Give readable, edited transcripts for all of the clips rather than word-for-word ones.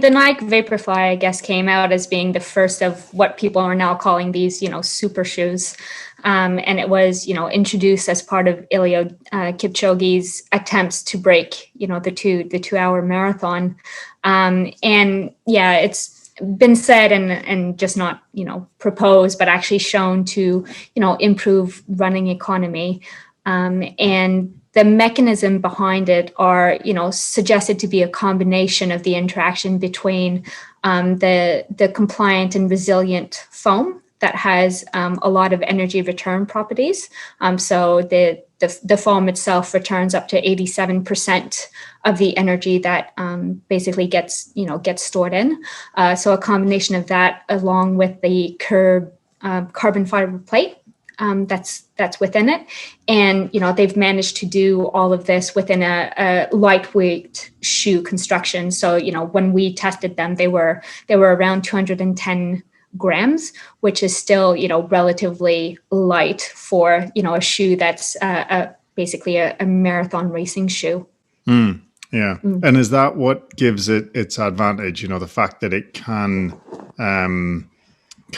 the Nike Vaporfly, I guess, came out as being the first of what people are now calling these, super shoes. And it was, introduced as part of Eliud Kipchoge's attempts to break, the 2 hour marathon. And yeah, it's been said and just not, proposed, but actually shown to, improve running economy. And the mechanism behind it are, suggested to be a combination of the interaction between the compliant and resilient foam that has a lot of energy return properties. So the foam itself returns up to 87% of the energy that basically gets stored in. So a combination of that, along with the carbon fiber plate that's within it, and they've managed to do all of this within a lightweight shoe construction. So when we tested them, they were around 210 grams, which is still relatively light for a shoe that's basically a marathon racing shoe. And is that what gives it its advantage? The fact that it can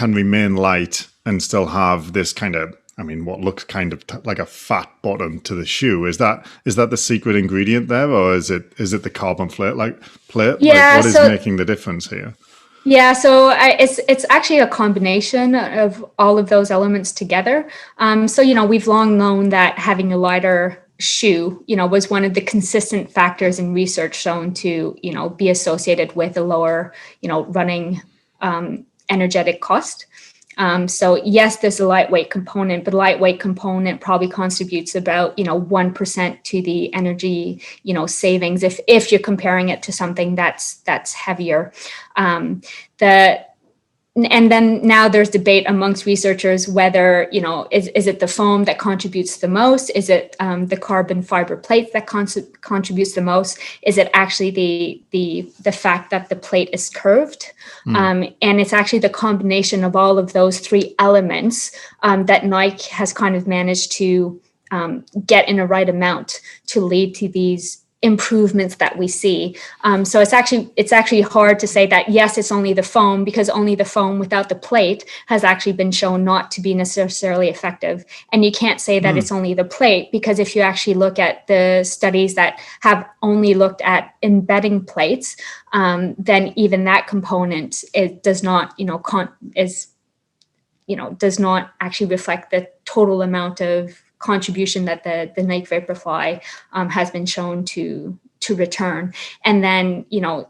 remain light and still have this kind of, what looks kind of like a fat bottom to the shoe. Is that the secret ingredient there, or is it the carbon plate? Yeah, what is making the difference here? Yeah, so it's actually a combination of all of those elements together. So we've long known that having a lighter shoe, was one of the consistent factors in research shown to be associated with a lower running energetic cost. So yes, there's a lightweight component, but lightweight component probably contributes about 1% to the energy savings if you're comparing it to something that's heavier. And then now there's debate amongst researchers whether is it the foam that contributes the most? Is it the carbon fiber plate that contributes the most? Is it actually the fact that the plate is curved? And it's actually the combination of all of those three elements that Nike has kind of managed to get in a right amount to lead to these improvements that we see. So it's actually hard to say that yes, it's only the foam, because only the foam without the plate has actually been shown not to be necessarily effective. And you can't say that it's only the plate, because if you actually look at the studies that have only looked at embedding plates, then even that component does not actually reflect the total amount of contribution that the Nike Vaporfly has been shown to return. And then,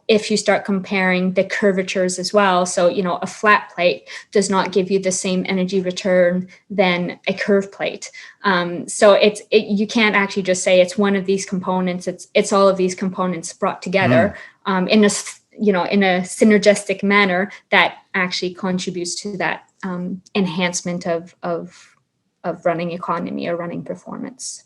if you start comparing the curvatures as well, so, a flat plate does not give you the same energy return than a curved plate. So you can't actually just say it's one of these components. It's all of these components brought together in a synergistic manner that actually contributes to that enhancement of running economy or running performance.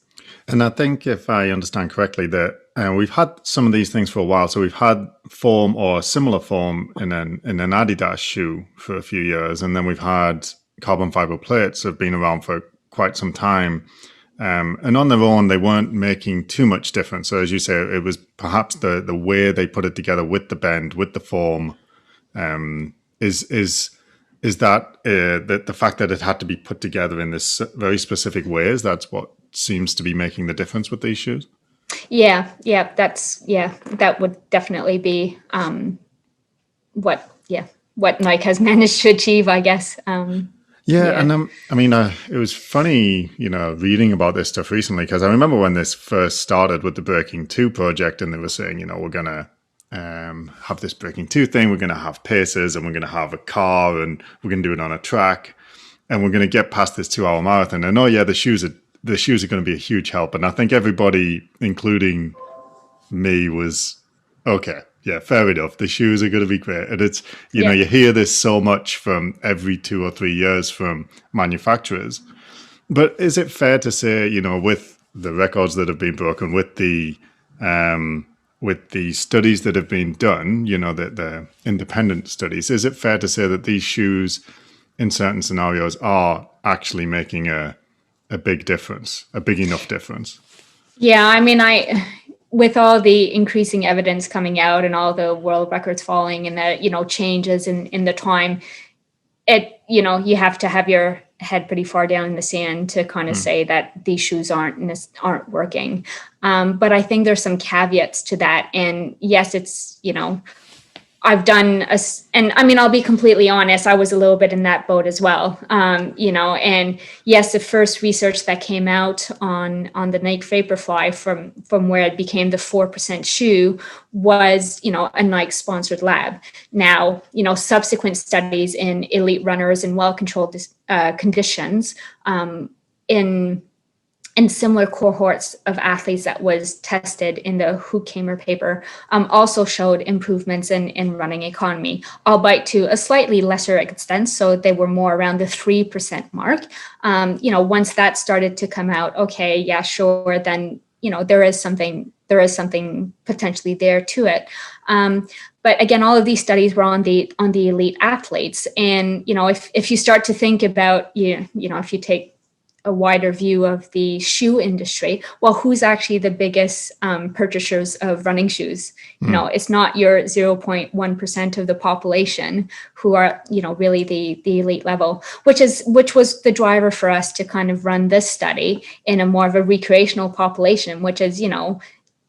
And I think, if I understand correctly, that we've had some of these things for a while. So we've had foam or similar foam in an Adidas shoe for a few years, and then we've had carbon fiber plates have been around for quite some time. And on their own, they weren't making too much difference. So as you say, it was perhaps the way they put it together with the bend, with the foam, is that the fact that it had to be put together in this very specific ways, that's what seems to be making the difference with these shoes? That would definitely be what Nike has managed to achieve, I guess. And it was funny, reading about this stuff recently, because I remember when this first started with the Breaking 2 project, and they were saying, we're going to have this Breaking 2 thing, we're going to have paces, and we're going to have a car, and we're going to do it on a track, and we're going to get past this 2-hour marathon. And the shoes are going to be a huge help. And I think everybody, including me, was okay. Yeah, fair enough. The shoes are going to be great. And it's, you hear this so much from every 2 or 3 years from manufacturers. But is it fair to say, with the records that have been broken, with the studies that have been done, the independent studies, is it fair to say that these shoes in certain scenarios are actually making a big difference, a big enough difference? Yeah, with all the increasing evidence coming out and all the world records falling and the, changes in the time, you have to have your head pretty far down in the sand to kind of say that these shoes aren't working. But I think there's some caveats to that. And yes, it's, I've done and I mean, I'll be completely honest, I was a little bit in that boat as well. And yes, the first research that came out on the Nike Vaporfly from where it became the 4% shoe was, a Nike sponsored lab. Now, subsequent studies in elite runners in well-controlled conditions, in similar cohorts of athletes that was tested in the Vo2 paper, also showed improvements in running economy, albeit to a slightly lesser extent. So they were more around the 3% mark. Once that started to come out, okay, yeah, sure, then, there is something potentially there to it. But again, all of these studies were on the elite athletes. And, if you start to think about, if you take a wider view of the shoe industry, well, who's actually the biggest purchasers of running shoes? It's not your 0.1% of the population who are, really the elite level, which was the driver for us to kind of run this study in a more of a recreational population, which is,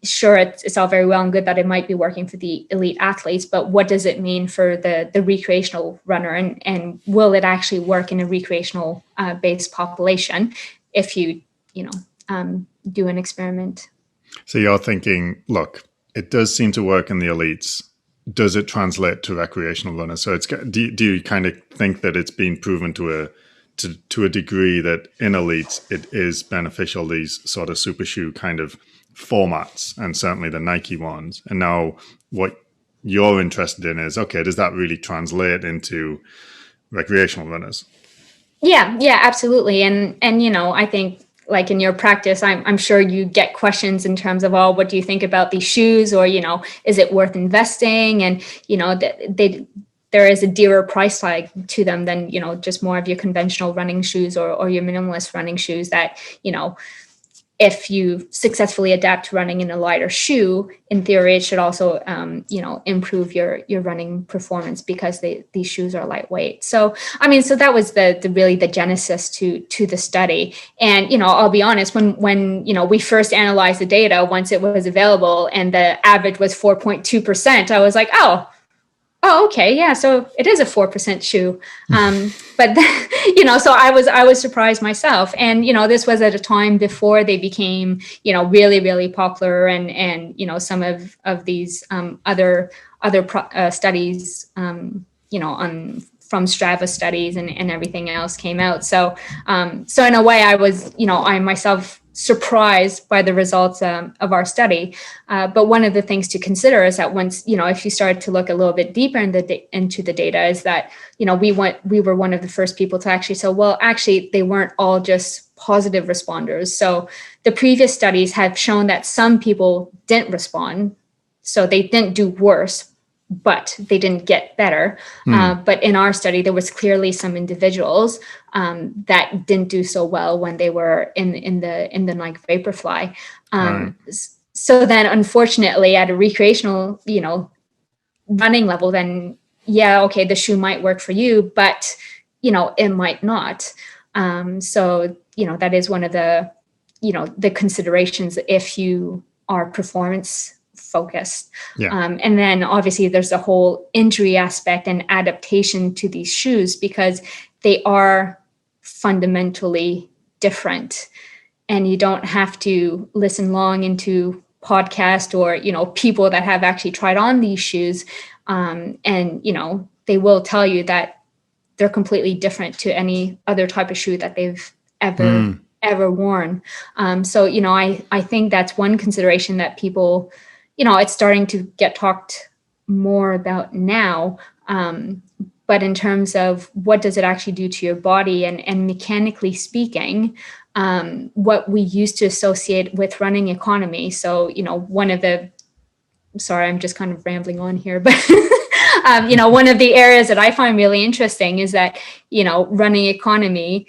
sure, it's all very well and good that it might be working for the elite athletes, but what does it mean for the recreational runner, and will it actually work in a recreational based population if you do an experiment? So you're thinking, look, it does seem to work in the elites. Does it translate to recreational runners? So do you kind of think that it's been proven to a degree that in elites it is beneficial, these sort of super shoe kind of formats, and certainly the Nike ones? And now what you're interested in is, okay, does that really translate into recreational runners? Yeah, absolutely. And I think, like in your practice, I'm sure you get questions in terms of, oh, what do you think about these shoes? Or, is it worth investing? And, there is a dearer price tag to them than, just more of your conventional running shoes or your minimalist running shoes that, if you successfully adapt to running in a lighter shoe, in theory, it should also, improve your running performance because these shoes are lightweight. So, so that was really the genesis to the study. And, I'll be honest, when we first analyzed the data, once it was available and the average was 4.2%, I was like, oh, okay, yeah. So it is a 4% shoe, but so I was surprised myself. And this was at a time before they became really, really popular, and some of these other studies on from Strava studies and everything else came out. So in a way, I was I myself surprised by the results of our study. But one of the things to consider is that once, if you start to look a little bit deeper into the data, is that, we were one of the first people to actually say, well, actually, they weren't all just positive responders. So the previous studies have shown that some people didn't respond. So they didn't do worse, but they didn't get better. But in our study, there was clearly some individuals that didn't do so well when they were in the Nike Vaporfly. So then, unfortunately, at a recreational, running level, then yeah, okay, the shoe might work for you, but it might not. So that is one of the the considerations if you are performance focused. And then obviously there's the whole injury aspect and adaptation to these shoes, because they are fundamentally different, and you don't have to listen long into podcast or people that have actually tried on these shoes, and they will tell you that they're completely different to any other type of shoe that they've ever worn. So I think that's one consideration that people it's starting to get talked more about now. But in terms of what does it actually do to your body, and mechanically speaking, what we used to associate with running economy. So, one of the, sorry, I'm just kind of rambling on here, but, one of the areas that I find really interesting is that, running economy,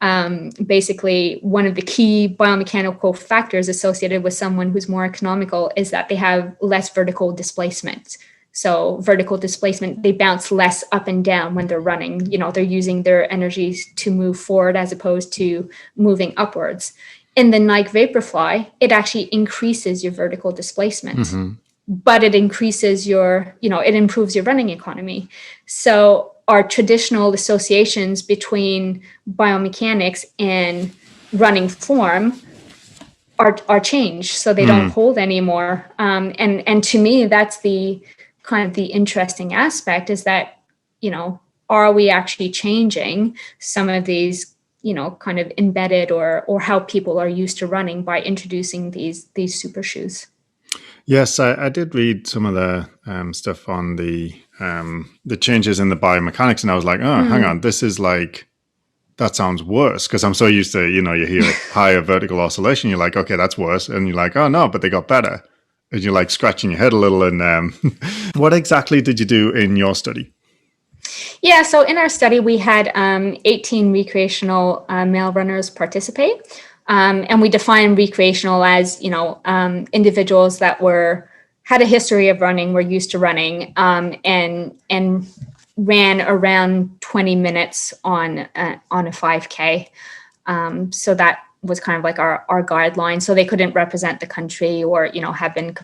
basically one of the key biomechanical factors associated with someone who's more economical is that they have less vertical displacement. So vertical displacement, they bounce less up and down when they're running. They're using their energies to move forward as opposed to moving upwards. In the Nike Vaporfly, it actually increases your vertical displacement, but it increases it improves your running economy. So our traditional associations between biomechanics and running form are changed, so they don't hold anymore. And to me, that's the kind of the interesting aspect, is that, are we actually changing some of these, kind of embedded or how people are used to running by introducing these super shoes? Yes, I did read some of the stuff on the changes in the biomechanics, and I was like, oh, hang on, this is like, that sounds worse, because I'm so used to, you hear higher vertical oscillation, you're like, okay, that's worse, and you're like, oh no, but they got better, and you're like scratching your head a little. And what exactly did you do in your study? Yeah, so in our study, we had 18 recreational male runners participate. And we define recreational as, individuals that had a history of running, were used to running, and ran around 20 minutes on a 5K. So that was kind of like our guideline. So they couldn't represent the country or, have been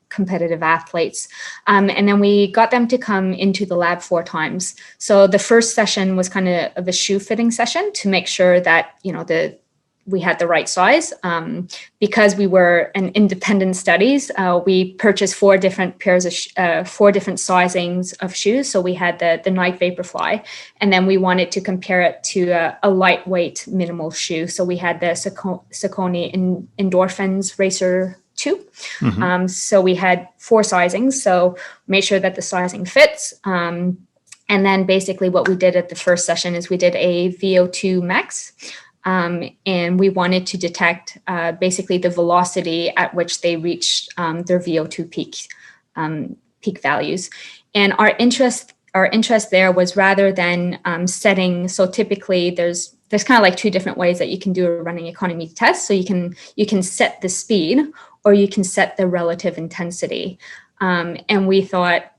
competitive athletes. And then we got them to come into the lab 4 times. So the first session was kind of a shoe fitting session to make sure that, we had the right size. Because we were an independent studies, we purchased 4 different pairs of 4 different sizings of shoes. So we had the Nike Vaporfly, and then we wanted to compare it to a lightweight minimal shoe. So we had the Saucony Endorphins Racer 2. So we had 4 sizings. So make sure that the sizing fits. And then basically what we did at the first session is we did a Vo2 Max. And we wanted to detect basically the velocity at which they reached their VO2 peak values. And our interest there was, rather than setting. So typically there's kind of like 2 different ways that you can do a running economy test. So you can set the speed, or you can set the relative intensity. And we thought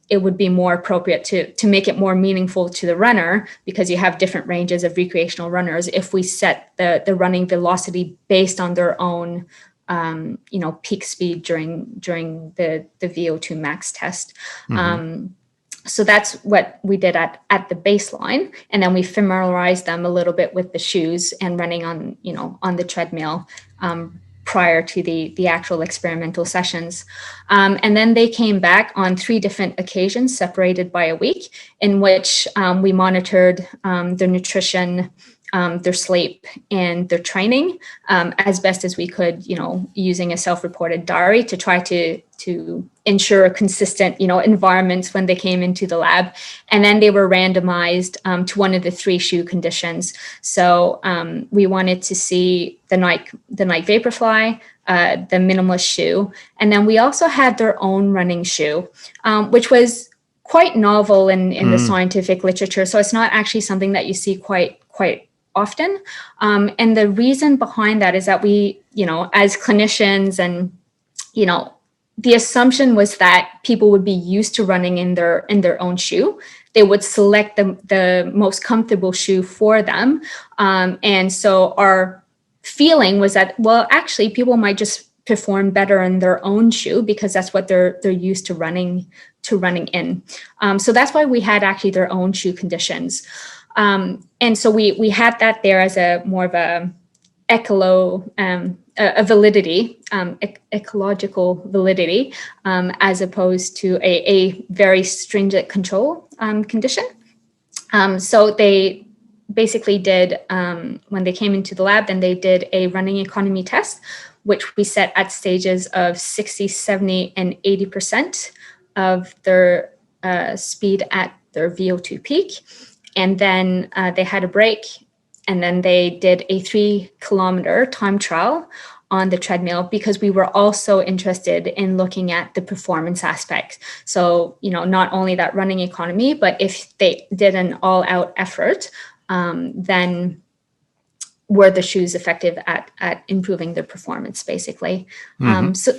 it would be more appropriate to make it more meaningful to the runner, because you have different ranges of recreational runners, if we set the running velocity based on their own peak speed during the Vo2 Max test. So that's what we did at the baseline, and then we familiarized them a little bit with the shoes and running on the treadmill prior to the actual experimental sessions. And then they came back on 3 different occasions, separated by a week, in which we monitored their nutrition, their sleep, and their training as best as we could, using a self-reported diary to try to ensure consistent, environments when they came into the lab. And then they were randomized to one of the 3 shoe conditions. So we wanted to see the Nike Vaporfly, the minimalist shoe, and then we also had their own running shoe, which was quite novel in the scientific literature. So it's not actually something that you see quite often. And the reason behind that is that we, as clinicians, and, the assumption was that people would be used to running in their own shoe. They would select the most comfortable shoe for them. And so our feeling was that, well, actually people might just perform better in their own shoe, because that's what they're used to running in. So that's why we had actually their own shoe conditions. And so we had that there as a more of a validity, ecological validity, as opposed to a very stringent control condition. So they basically did, when they came into the lab, then they did a running economy test, which we set at stages of 60, 70, and 80% of their speed at their VO2 peak. And then they had a break, and then they did a 3-kilometer time trial on the treadmill, because we were also interested in looking at the performance aspect. So, not only that running economy, but if they did an all-out effort, then were the shoes effective at improving their performance, basically. So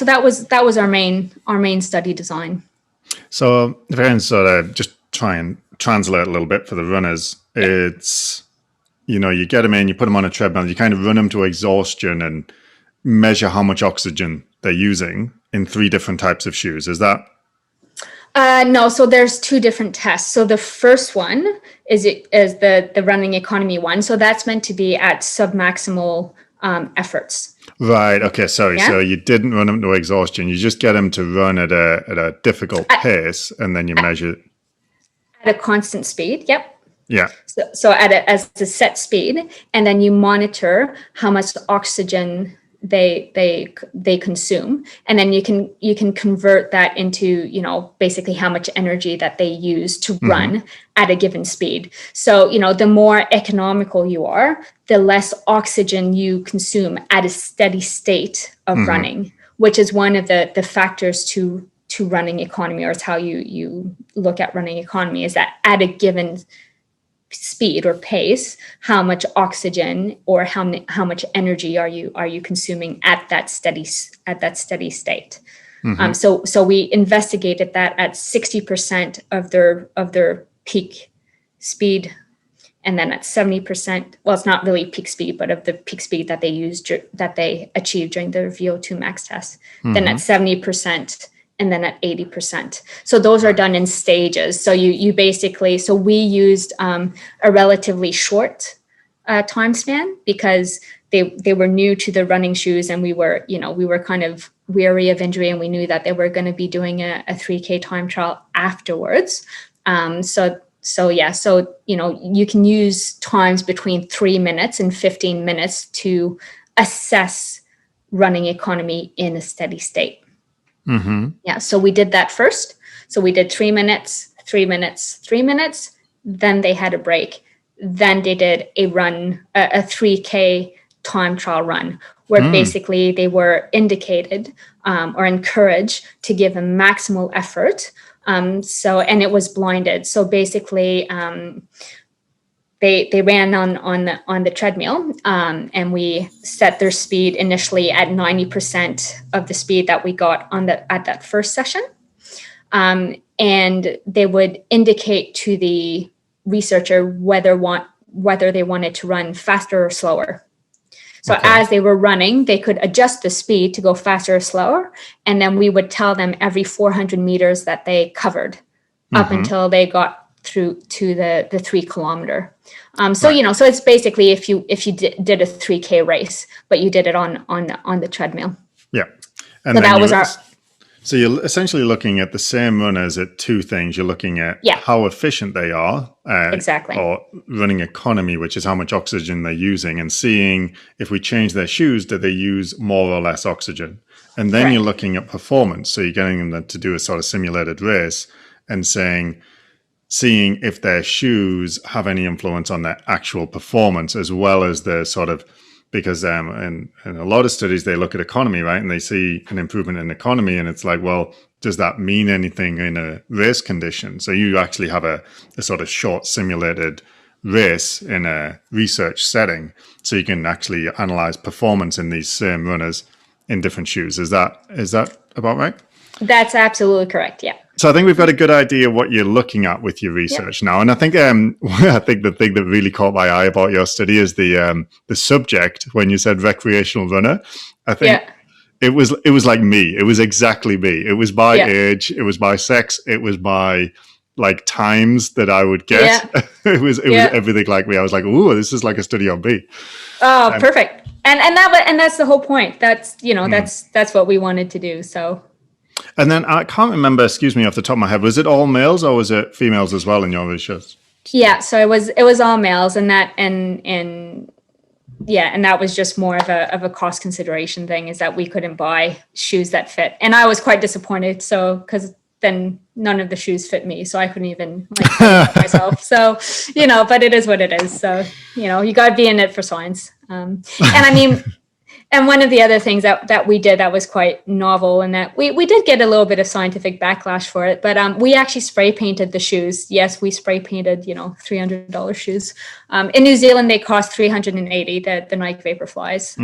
that was our main study design. So if I can sort of just try and translate a little bit for the runners, it's, you get them in, you put them on a treadmill, you kind of run them to exhaustion and measure how much oxygen they're using in 3 different types of shoes. Is that? No, so there's 2 different tests. So the first one is the running economy one. So that's meant to be at submaximal efforts. Right. Okay. Sorry. Yeah? So you didn't run them to exhaustion. You just get them to run at a difficult pace, and then you measure at a constant speed. Yep. Yeah. So as a set speed, and then you monitor how much oxygen they consume, and then you can convert that into basically how much energy that they use to run at a given speed. So the more economical you are, the less oxygen you consume at a steady state of running, which is one of the factors to running economy, or it's how you look at running economy, is that at a given speed or pace, how much oxygen or how much energy are you consuming at that steady state. So we investigated that at 60% of their peak speed, and then at 70%, well, it's not really peak speed, but of the peak speed that they achieved during the Vo2 Max test, then at 70%. And then at 80%. So those are done in stages. So you basically, so we used a relatively short time span, because they were new to the running shoes, and we were kind of weary of injury, and we knew that they were going to be doing a 3K time trial afterwards. So you can use times between 3 minutes and 15 minutes to assess running economy in a steady state. Yeah, so we did that first. So we did 3 minutes, 3 minutes, 3 minutes. Then they had a break. Then they did a 3K time trial run, where basically they were indicated or encouraged to give a maximal effort. And it was blinded. So basically, they ran on the treadmill, and we set their speed initially at 90% of the speed that we got at that first session. And they would indicate to the researcher whether they wanted to run faster or slower. So as they were running, they could adjust the speed to go faster or slower. And then we would tell them every 400 meters that they covered up until they got through to the 3 kilometer. So it's basically if you did a 3K race, but you did it on the treadmill. Yeah. And so that was So you're essentially looking at the same runners at 2 things. You're looking at how efficient they are, exactly, or running economy, which is how much oxygen they're using, and seeing if we change their shoes, do they use more or less oxygen? And then you're looking at performance. So you're getting them to do a sort of simulated race and seeing if their shoes have any influence on their actual performance, as well as the sort of, because in a lot of studies, they look at economy, right? And they see an improvement in economy, and it's like, well, does that mean anything in a race condition? So you actually have a sort of short simulated race in a research setting, so you can actually analyze performance in these same runners in different shoes. Is that about right? That's absolutely correct. Yeah. So I think we've got a good idea what you're looking at with your research now, and I think the thing that really caught my eye about your study is the subject. When you said recreational runner, I think it was like me. It was exactly me. It was by age. It was by sex. It was by like times that I would get. It was everything like me. I was like, ooh, this is like a study on me. Oh, perfect. And that's the whole point. That's that's what we wanted to do. So. And then I can't remember, excuse me, off the top of my head, was it all males or was it females as well in your research? Yeah, so it was all males, and that was just more of a cost consideration thing, is that we couldn't buy shoes that fit. And I was quite disappointed, so because then none of the shoes fit me, so I couldn't even myself. So, but it is what it is. So, you got to be in it for science. And I mean, And one of the other things that we did that was quite novel, and that we did get a little bit of scientific backlash for it, but we actually spray painted the shoes. Yes, we spray painted, $300 shoes. In New Zealand, they cost $380, the Nike Vaporflies.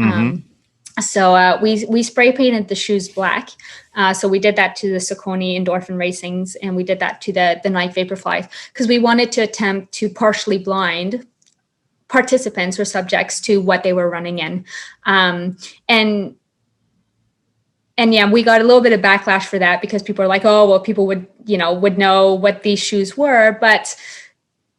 So we spray painted the shoes black. So we did that to the Saucony Endorphin Racings, and we did that to the Nike Vaporfly, because we wanted to attempt to partially blind participants or subjects to what they were running in. And yeah, we got a little bit of backlash for that, because people are like, oh, well, people would know what these shoes were. But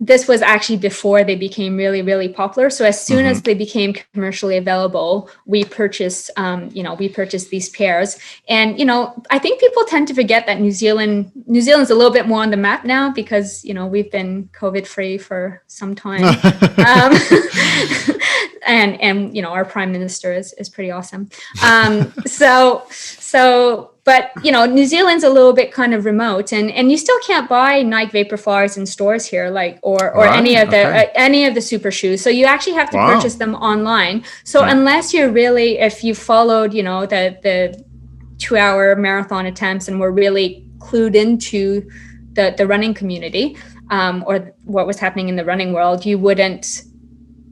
this was actually before they became really, really popular. So as soon as they became commercially available, we purchased these pairs. And, I think people tend to forget that New Zealand's a little bit more on the map now, because, we've been COVID free for some time. And our prime minister is pretty awesome. But New Zealand's a little bit kind of remote, and you still can't buy Nike Vaporflies in stores here, or any of the super shoes. So you actually have to purchase them online. So unless if you followed the 2-hour marathon attempts and were really clued into the running community, or what was happening in the running world, you wouldn't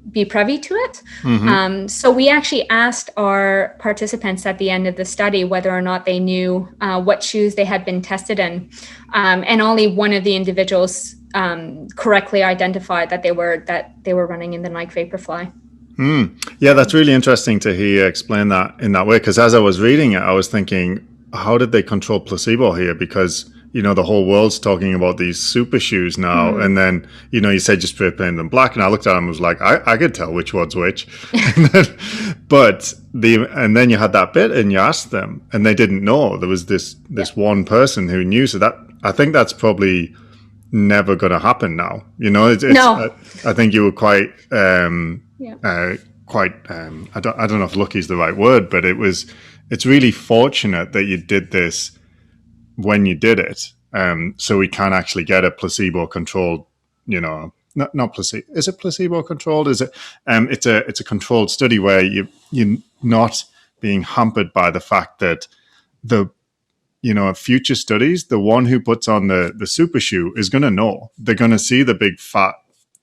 be privy to it. So we actually asked our participants at the end of the study whether or not they knew what shoes they had been tested in, and only one of the individuals correctly identified that they were running in the Nike Vaporfly. Yeah, that's really interesting to hear you explain that in that way, because as I was reading it, I was thinking, how did they control placebo here? Because the whole world's talking about these super shoes now. And then, you said just spray paint them black. And I looked at them and was like, I could tell which one's which. And then you had that bit and you asked them and they didn't know. There was this one person who knew. So I think that's probably never going to happen now. No. I think you were quite, I don't know if lucky is the right word, but it's really fortunate that you did this when you did it, so we can actually get a placebo-controlled, not placebo. Is it placebo-controlled? Is it? It's a controlled study where you're not being hampered by the fact that future studies, the one who puts on the super shoe is going to know. They're going to see the big fat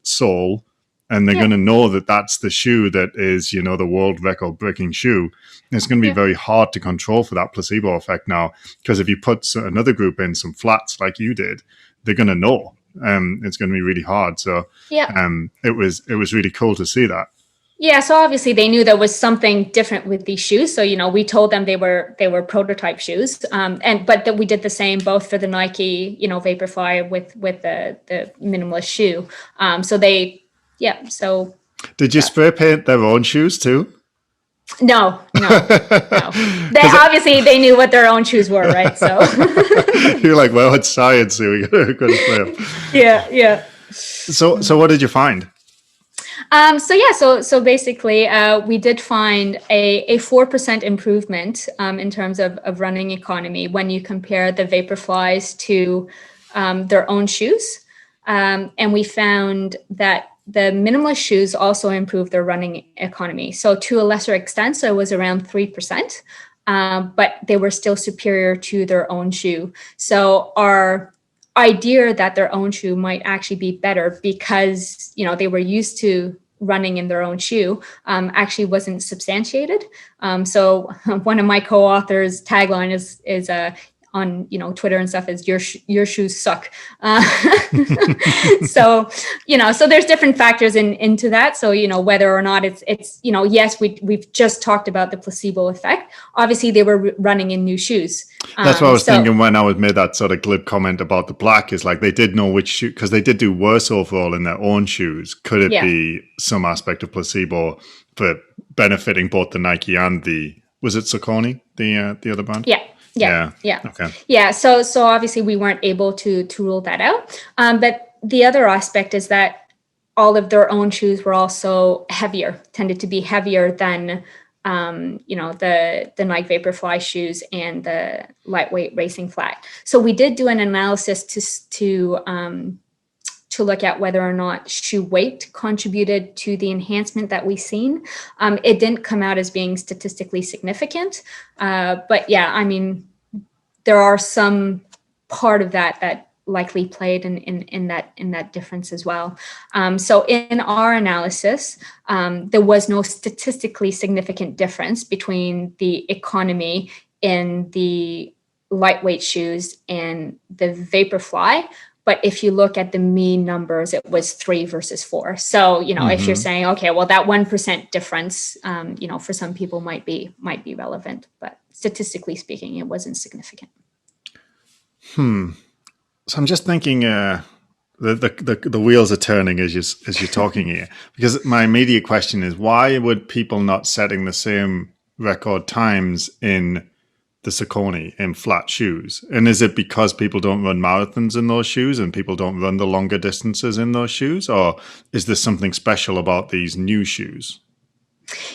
sole, and they're going to know that that's the shoe that is, the world record breaking shoe. It's going to be very hard to control for that placebo effect now, because if you put another group in some flats like you did, they're going to know. It's going to be really hard. So it was really cool to see that. Yeah, so obviously they knew there was something different with these shoes. So we told them they were prototype shoes, but that we did the same both for the Nike Vaporfly with the minimalist shoe. So did you spray paint their own shoes too? No. They knew what their own shoes were, right? So you're like, well, it's science, so we gotta spray them. Yeah. So what did you find? So basically, we did find a 4% improvement in terms of running economy when you compare the Vaporflies to their own shoes, and we found that the minimalist shoes also improved their running economy. So to a lesser extent, so it was around 3%, but they were still superior to their own shoe. So our idea that their own shoe might actually be better because, they were used to running in their own shoe actually wasn't substantiated. So one of my co-authors' tagline is on Twitter and stuff is your shoes suck. So there's different factors into that. So whether or not it's yes, we've just talked about the placebo effect. Obviously they were running in new shoes. That's what I was thinking when I was made that sort of glib comment about the black, is like they did know which shoe, because they did do worse overall in their own shoes. Could it be some aspect of placebo for benefiting both the Nike and was it Saucony, the other brand? Yeah. Okay. Yeah. So obviously we weren't able to rule that out. But the other aspect is that all of their own shoes were also tended to be heavier than, the Nike Vaporfly shoes and the lightweight racing flat. So we did do an analysis to to look at whether or not shoe weight contributed to the enhancement that we've seen. It didn't come out as being statistically significant, but yeah, I mean, there are some part of that likely played in that difference as well. So in our analysis, there was no statistically significant difference between the economy in the lightweight shoes and the Vaporfly. But if you look at the mean numbers, it was 3 versus 4. So, if you're saying, okay, well, that 1% difference, for some people might be relevant, but statistically speaking, it wasn't significant. So I'm just thinking, the wheels are turning as you're talking here, because my immediate question is, why would people not setting the same record times in the Saucony in flat shoes? And is it because people don't run marathons in those shoes and people don't run the longer distances in those shoes? Or is there something special about these new shoes?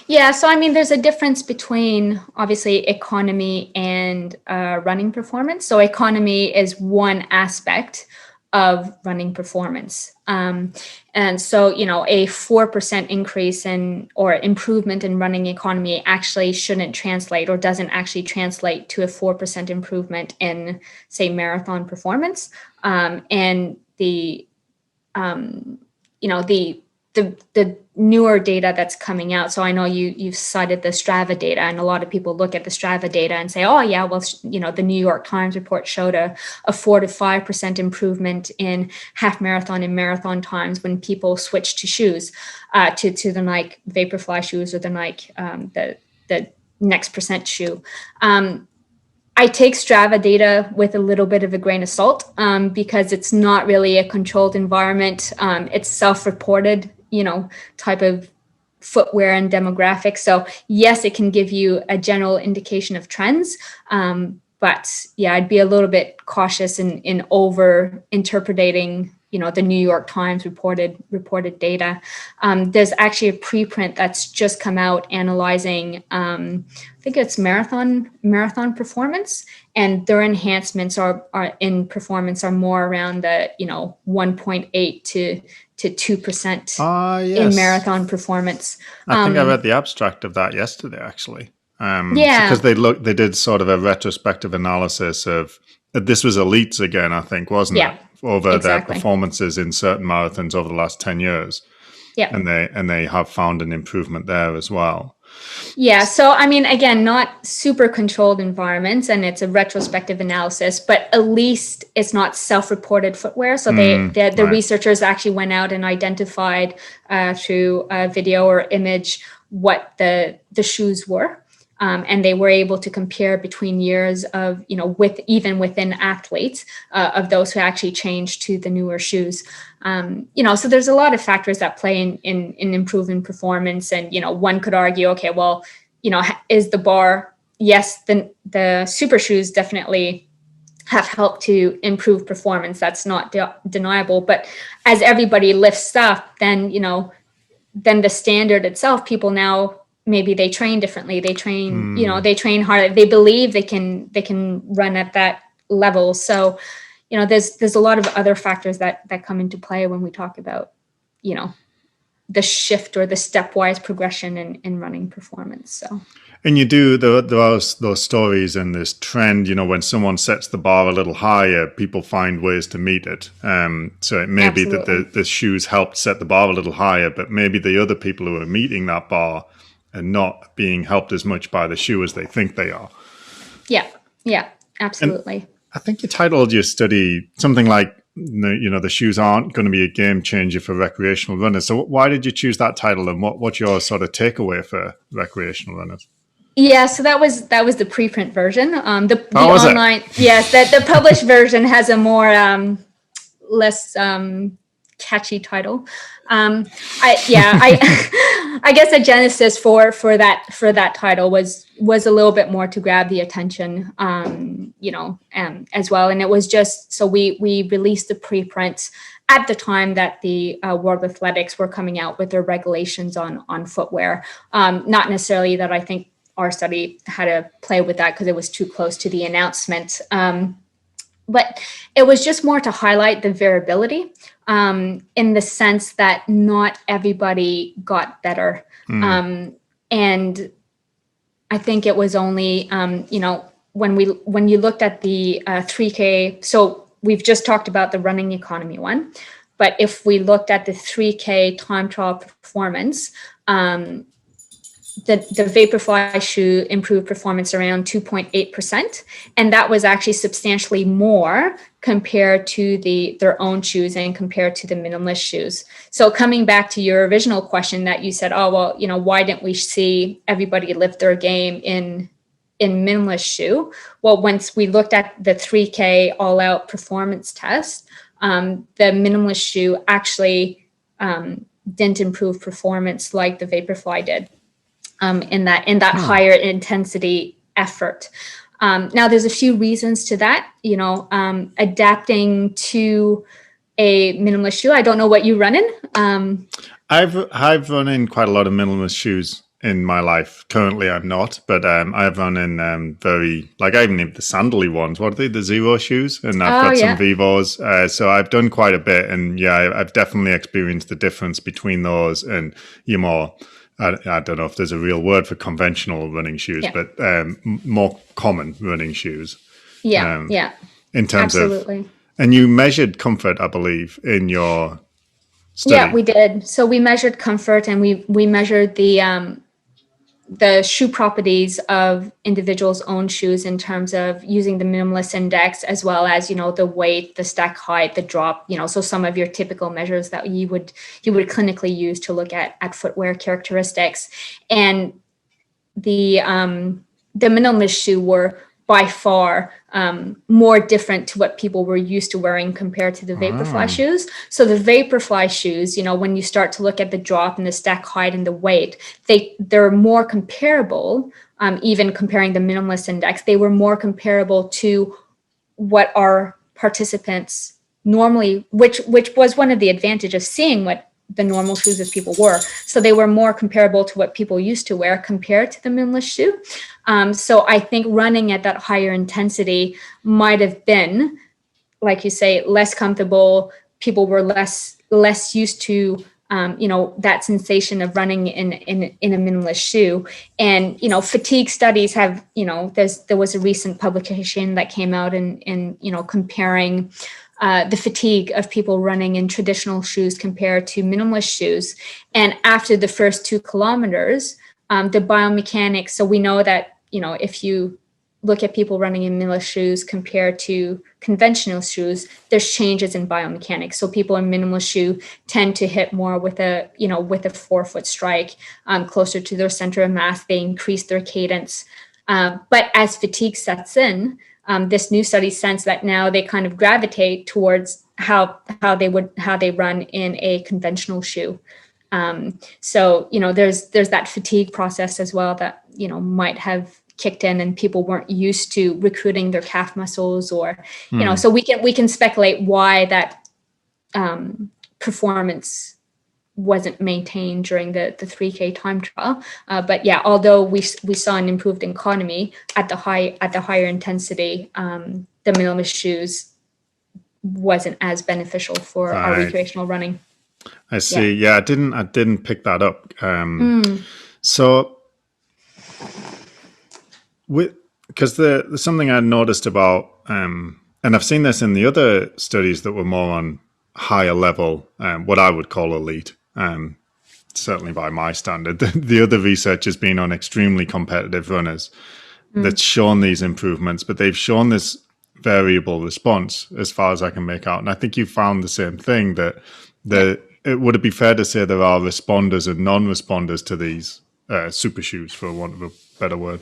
Yeah, so I mean, there's a difference between obviously economy and running performance. So economy is one aspect of running performance. And so, a 4% increase or improvement in running economy actually shouldn't translate or doesn't actually translate to a 4% improvement in, say, marathon performance. And the newer data that's coming out. So I know you've cited the Strava data, and a lot of people look at the Strava data and say, oh yeah, well, the New York Times report showed a 4 to 5% improvement in half marathon and marathon times when people switched to shoes, to the Nike Vaporfly shoes or the Nike, the Next Percent shoe. I take Strava data with a little bit of a grain of salt, because it's not really a controlled environment. It's self-reported, type of footwear and demographics. So yes, it can give you a general indication of trends. But yeah, I'd be a little bit cautious in over interpreting, the New York Times reported data. There's actually a preprint that's just come out analyzing, I think it's marathon performance, and their enhancements are in performance are more around the 1.8 to 2% in marathon performance. I think I read the abstract of that yesterday, actually. Because they did sort of a retrospective analysis of, this was elites again, I think, wasn't it? Over their performances in certain marathons over the last 10 years. Yeah. And they have found an improvement there as well. Yeah. So, I mean, again, not super controlled environments, and it's a retrospective analysis, but at least it's not self-reported footwear. So the researchers actually went out and identified through a video or image what the shoes were. And they were able to compare between years of, even within athletes, of those who actually changed to the newer shoes. So there's a lot of factors that play in improving performance. And, one could argue, okay, well, is the bar, yes, the super shoes definitely have helped to improve performance. That's not deniable. But as everybody lifts stuff, then, then the standard itself, people now, maybe they train differently. They train, they train harder. They believe they can run at that level. So, there's a lot of other factors that come into play when we talk about, the shift or the stepwise progression in running performance. So. And you do those stories and this trend, when someone sets the bar a little higher, people find ways to meet it. So it may be that the shoes helped set the bar a little higher, but maybe the other people who are meeting that bar and not being helped as much by the shoe as they think they are. Yeah, absolutely. And I think you titled your study something like, the shoes aren't going to be a game changer for recreational runners. So why did you choose that title, and what's your sort of takeaway for recreational runners? Yeah, so that was the preprint version. The online, yes, the published version has a more less catchy title. I guess the genesis for that title was a little bit more to grab the attention, as well. And it was just, so we released the preprint at the time that the World Athletics were coming out with their regulations on footwear. Not necessarily that I think our study had to play with that because it was too close to the announcement. But it was just more to highlight the variability in the sense that not everybody got better. And I think it was only, when you looked at the 3K, so we've just talked about the running economy one, but if we looked at the 3K time trial performance, the Vaporfly shoe improved performance around 2.8%. And that was actually substantially more compared to their own shoes and compared to the minimalist shoes. So coming back to your original question that you said, oh, well, why didn't we see everybody lift their game in minimalist shoe? Well, once we looked at the 3K all out performance test, the minimalist shoe actually didn't improve performance like the Vaporfly did. In that higher intensity effort. Now, there's a few reasons to that. Adapting to a minimalist shoe. I don't know what you run in. I've run in quite a lot of minimalist shoes in my life. Currently, I'm not, but I've run in I even have the sandally ones. What are they? The Zero shoes, and I've got some Vivos. So I've done quite a bit, and I've definitely experienced the difference between those and your more. I don't know if there's a real word for conventional running shoes, but more common running shoes. In terms Absolutely. And you measured comfort, I believe, in your study. Yeah, we did. So we measured comfort, and we measured the shoe properties of individuals' own shoes in terms of using the minimalist index, as well as, the weight, the stack height, the drop, so some of your typical measures that you would clinically use to look at footwear characteristics. And the minimalist shoe were by far more different to what people were used to wearing compared to the Vaporfly shoes. So the Vaporfly shoes, when you start to look at the drop and the stack height and the weight, they're more comparable, even comparing the minimalist index, they were more comparable to what our participants normally, which was one of the advantages of seeing what the normal shoes of people were. So they were more comparable to what people used to wear compared to the minimalist shoe. So I think running at that higher intensity might have been, like you say, less comfortable. People were less used to, that sensation of running in a minimalist shoe. And, fatigue studies have, there was a recent publication that came out in comparing the fatigue of people running in traditional shoes compared to minimalist shoes. And after the first 2 kilometers, the biomechanics, so we know that, if you look at people running in minimalist shoes compared to conventional shoes, there's changes in biomechanics. So people in minimalist shoe tend to hit more with a forefoot strike, closer to their center of mass. They increase their cadence. But as fatigue sets in, this new study sense that now they kind of gravitate towards how they run in a conventional shoe. So there's that fatigue process as well that might have kicked in, and people weren't used to recruiting their calf muscles, or so we can speculate why that performance wasn't maintained during the 3K time trial. But although we saw an improved economy at the higher intensity, the minimalist shoes wasn't as beneficial for our recreational running. I see. Yeah, I didn't pick that up. So because there's something I noticed about, and I've seen this in the other studies that were more on higher level, what I would call elite. Certainly by my standard, the other research has been on extremely competitive runners that's shown these improvements, but they've shown this variable response as far as I can make out. And I think you found the same thing, that would it be fair to say there are responders and non-responders to these super shoes, for want of a better word?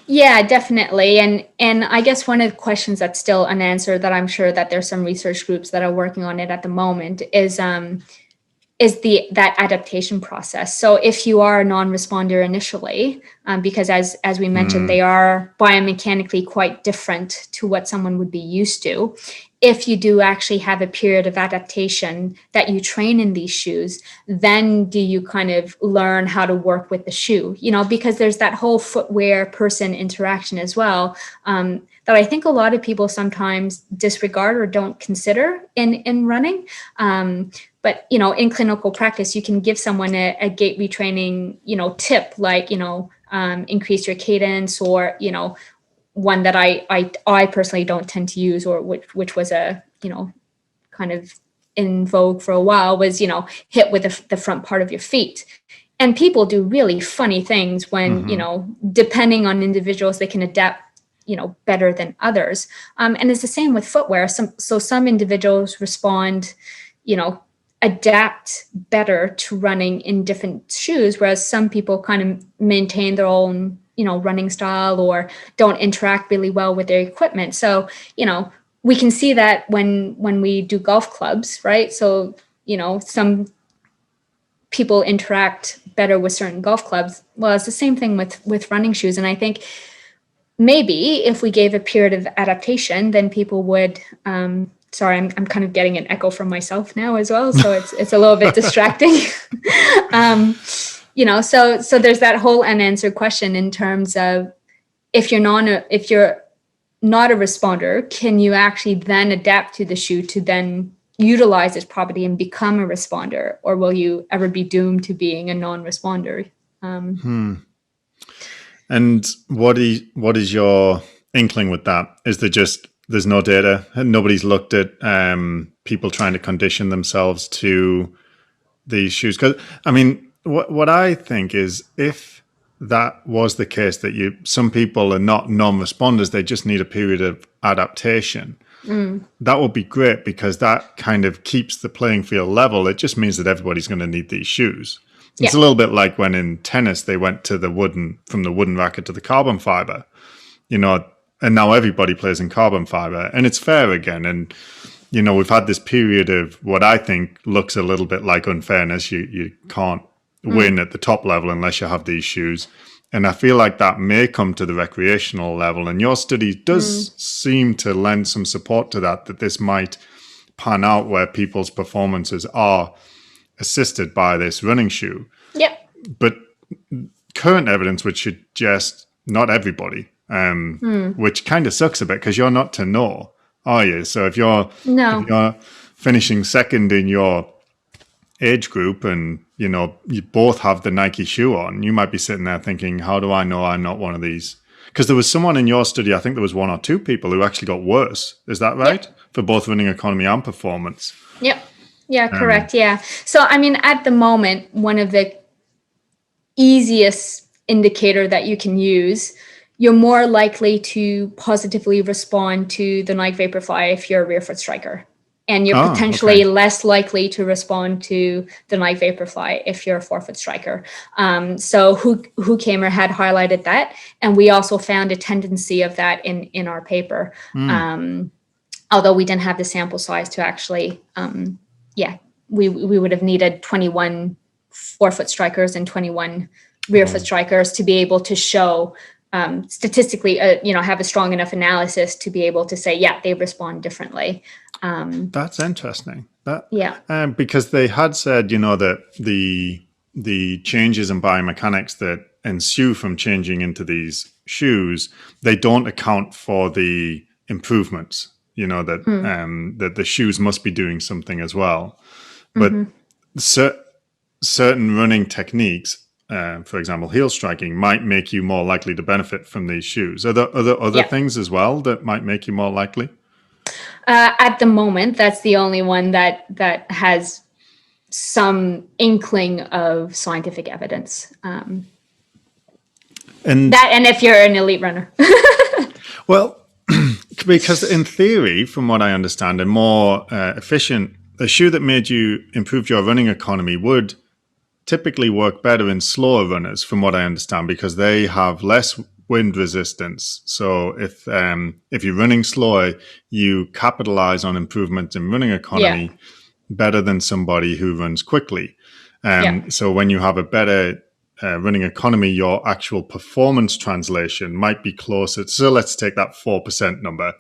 Yeah, definitely. And I guess one of the questions that's still unanswered, that I'm sure that there's some research groups that are working on it at the moment, is that adaptation process. So if you are a non-responder initially, because as we mentioned, they are biomechanically quite different to what someone would be used to. If you do actually have a period of adaptation that you train in these shoes, then do you kind of learn how to work with the shoe, because there's that whole footwear person interaction as well. The that I think a lot of people sometimes disregard or don't consider in running. But, in clinical practice, you can give someone a gait retraining, tip, like, increase your cadence, or, one that I personally don't tend to use, or which was a, kind of in vogue for a while, was, hit with the front part of your feet. And people do really funny things when, depending on individuals, they can adapt, better than others. And it's the same with footwear. Some individuals respond, adapt better to running in different shoes, whereas some people kind of maintain their own, running style, or don't interact really well with their equipment. So, we can see that when we do golf clubs, right? So, some people interact better with certain golf clubs. Well, it's the same thing with running shoes. And I think maybe if we gave a period of adaptation, then people would, sorry, I'm kind of getting an echo from myself now as well. So it's a little bit distracting. So there's that whole unanswered question in terms of, if you're not a responder, can you actually then adapt to the shoe to then utilize its property and become a responder, or will you ever be doomed to being a non-responder? And what is your inkling with that? Is there's no data, and nobody's looked at people trying to condition themselves to these shoes? Because what I think is, if that was the case, that some people are not non-responders, they just need a period of adaptation. That would be great, because that kind of keeps the playing field level. It just means that everybody's going to need these shoes. It's a little bit like when in tennis they went to from the wooden racket to the carbon fiber, and now everybody plays in carbon fiber, and it's fair again. And we've had this period of what I think looks a little bit like unfairness. You can't win at the top level unless you have these shoes. And I feel like that may come to the recreational level. And your study does seem to lend some support to that this might pan out where people's performances are assisted by this running shoe. Yep. But current evidence would suggest not everybody, which kind of sucks a bit, because you're not to know, are you? So if you're finishing second in your age group, and you both have the Nike shoe on, you might be sitting there thinking, how do I know I'm not one of these? Because there was someone in your study, I think there was 1 or 2 people who actually got worse. Is that right? Yep. For both running economy and performance. Yep. Yeah, correct. Yeah. So, at the moment, one of the easiest indicator that you can use, you're more likely to positively respond to the Nike Vaporfly if you're a rear foot striker. And you're potentially less likely to respond to the Nike Vaporfly if you're a forefoot striker. So Vo2 Max had highlighted that. And we also found a tendency of that in our paper. Although we didn't have the sample size to actually, we would have needed 21 forefoot strikers and 21 rear foot strikers to be able to show statistically, have a strong enough analysis to be able to say, they respond differently. That's interesting. Because they had said, that the changes in biomechanics that ensue from changing into these shoes, they don't account for the improvements. That the shoes must be doing something as well. But certain running techniques, for example, heel striking, might make you more likely to benefit from these shoes. Are there other things as well that might make you more likely? At the moment, that's the only one that has some inkling of scientific evidence. And if you're an elite runner. Well, because in theory, from what I understand, a more efficient, a shoe that made you improve your running economy would typically work better in slower runners, from what I understand, because they have less wind resistance. So if you're running slower, you capitalize on improvements in running economy better than somebody who runs quickly. So when you have a better running economy, your actual performance translation might be closer. So let's take that 4% number.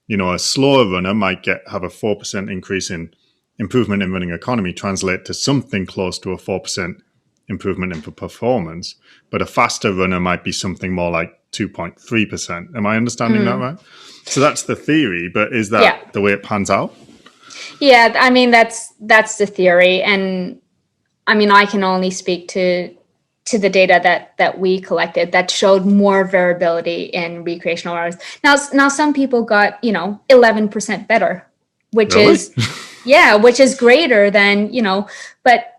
A slower runner might have a 4% increase in improvement in running economy, translate to something close to a 4% improvement in performance. But a faster runner might be something more like 2.3%. Am I understanding that right? So that's the theory, but is that the way it pans out? Yeah, I mean, that's the theory. And I mean, I can only speak to the data that we collected that showed more variability in recreational runners. Now some people got, 11% better, which is, which is greater than, but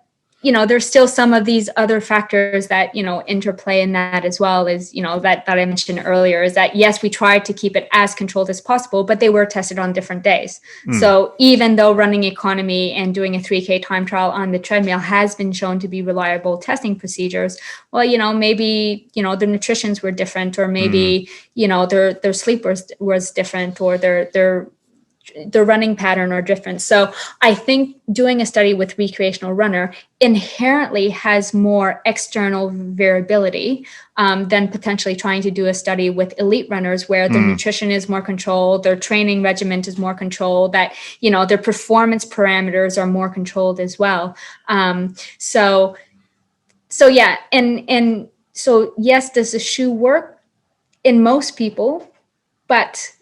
there's still some of these other factors that, interplay in that as well, is, that I mentioned earlier, is that, yes, we tried to keep it as controlled as possible, but they were tested on different days. So even though running economy and doing a 3K time trial on the treadmill has been shown to be reliable testing procedures, well, maybe, the nutritions were different, or maybe, their sleep was different, or their running pattern are different. So I think doing a study with recreational runner inherently has more external variability than potentially trying to do a study with elite runners, where their nutrition is more controlled, their training regimen is more controlled, that, their performance parameters are more controlled as well. So yeah. And so, yes, does the shoe work in most people, but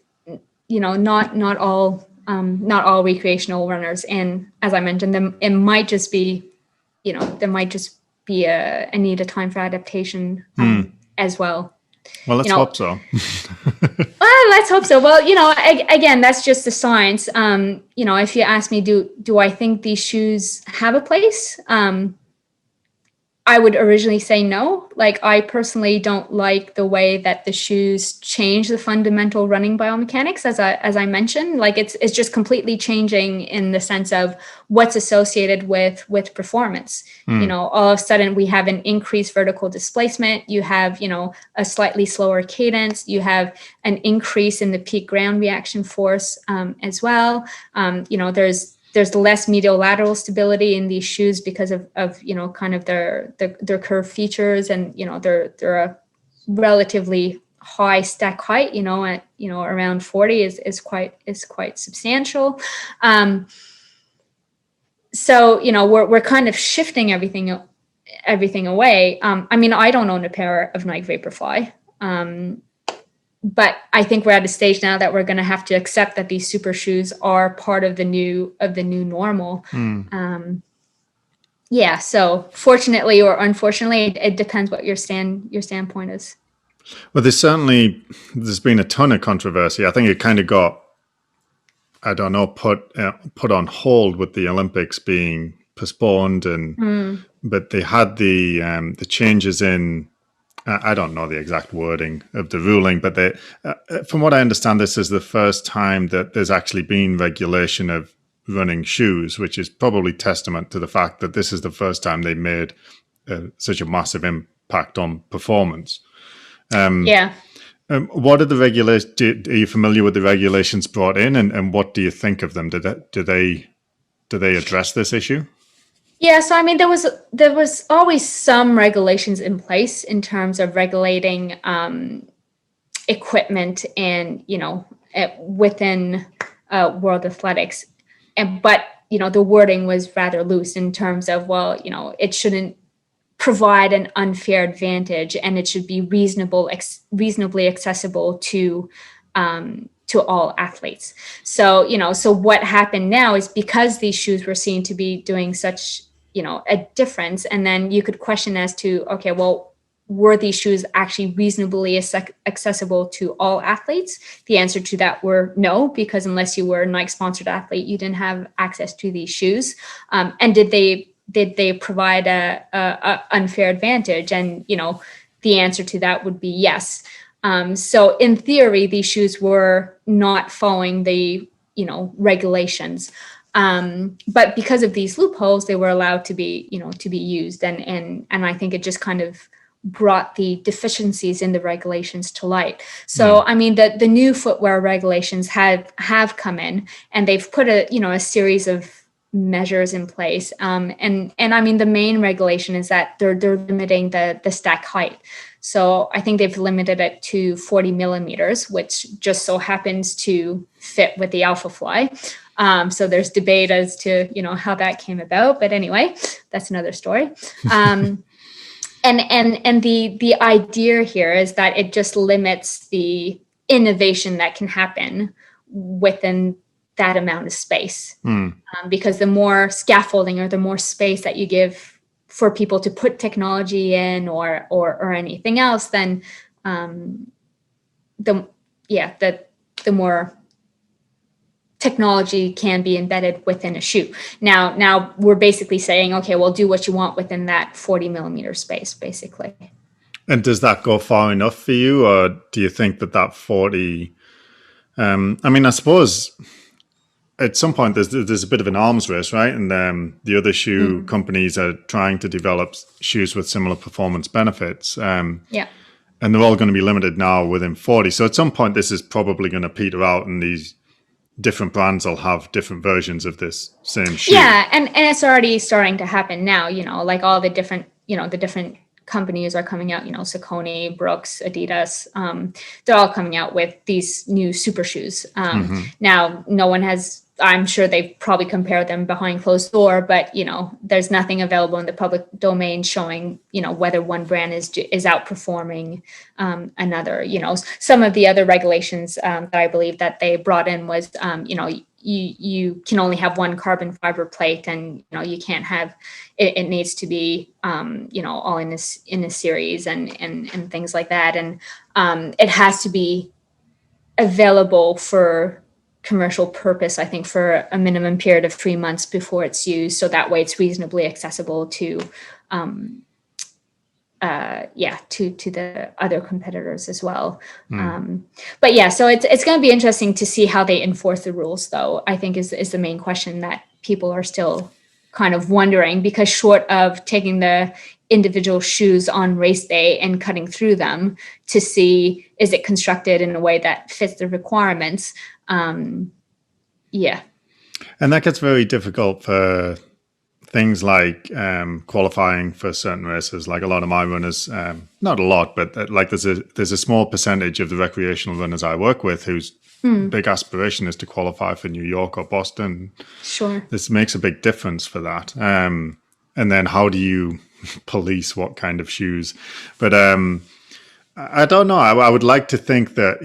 not all recreational runners. And as I mentioned, it might just be, there might just be a need a time for adaptation as well. Well, let's hope so. Well, let's hope so. Well, again, that's just the science. If you ask me, do I think these shoes have a place? I would originally say no. Like, I personally don't like the way that the shoes change the fundamental running biomechanics, as I mentioned. Like, it's just completely changing in the sense of what's associated with performance. All of a sudden we have an increased vertical displacement. You have, a slightly slower cadence. You have an increase in the peak ground reaction force as well. There's less medial lateral stability in these shoes because of kind of their curved features, and they're a relatively high stack height, at around 40 is quite substantial. So we're kind of shifting everything away. I mean, I don't own a pair of Nike Vaporfly. But I think we're at a stage now that we're going to have to accept that these super shoes are part of the new normal. Yeah. So fortunately or unfortunately, it depends what your standpoint is. Well, there's been a ton of controversy. I think it kind of got, I don't know, put on hold with the Olympics being postponed, but they had the changes in. I don't know the exact wording of the ruling, but from what I understand, this is the first time that there's actually been regulation of running shoes, which is probably testament to the fact that this is the first time they made such a massive impact on performance. What are the regulations? Are you familiar with the regulations brought in, and what do you think of them? Do they address this issue? Yeah, so I mean, there was always some regulations in place in terms of regulating equipment and within world athletics, but the wording was rather loose in terms of, well, it shouldn't provide an unfair advantage, and it should be reasonably accessible to all athletes. So so what happened now is, because these shoes were seen to be doing such a difference, and then you could question as to, okay, well, were these shoes actually reasonably accessible to all athletes? The answer to that were no, because unless you were a Nike sponsored athlete, you didn't have access to these shoes. And did they provide a unfair advantage? And the answer to that would be yes. So in theory, these shoes were not following the regulations. But because of these loopholes, they were allowed to be used, and I think it just kind of brought the deficiencies in the regulations to light. So I mean, the new footwear regulations have come in, and they've put a series of measures in place. And I mean, the main regulation is that they're limiting the stack height. So I think they've limited it to 40 millimeters, which just so happens to fit with the Alphafly. So there's debate as to, how that came about. But anyway, that's another story. And the idea here is that it just limits the innovation that can happen within that amount of space. Because the more scaffolding or the more space that you give for people to put technology in or anything else, then the more technology can be embedded within a shoe. Now we're basically saying, okay, well, do what you want within that 40 millimeter space, basically. And does that go far enough for you, or do you think that 40? I mean, I suppose at some point there's a bit of an arms race, right? And the other shoe companies are trying to develop shoes with similar performance benefits. Yeah. And they're all going to be limited now within 40. So at some point, this is probably going to peter out, and these different brands will have different versions of this same shoe. Yeah, and it's already starting to happen now, like all the different companies are coming out, Saucony, Brooks, Adidas, they're all coming out with these new super shoes. Now, no one has, I'm sure they've probably compared them behind closed door, but, there's nothing available in the public domain showing, whether one brand is outperforming another. Some of the other regulations that I believe that they brought in was, you can only have one carbon fiber plate, and you can't have it needs to be all in a series and things like that, and it has to be available for commercial purpose, I think, for a minimum period of 3 months before it's used, so that way it's reasonably accessible to the other competitors as well. But yeah, so it's going to be interesting to see how they enforce the rules, though, I think is the main question that people are still kind of wondering, because short of taking the individual shoes on race day and cutting through them to see, is it constructed in a way that fits the requirements? Yeah. And that gets very difficult for things like qualifying for certain races. Like a lot of my runners, not a lot, but like there's a small percentage of the recreational runners I work with whose big aspiration is to qualify for New York or Boston. Sure. This makes a big difference for that. And then how do you police what kind of shoes? But I don't know. I would like to think that,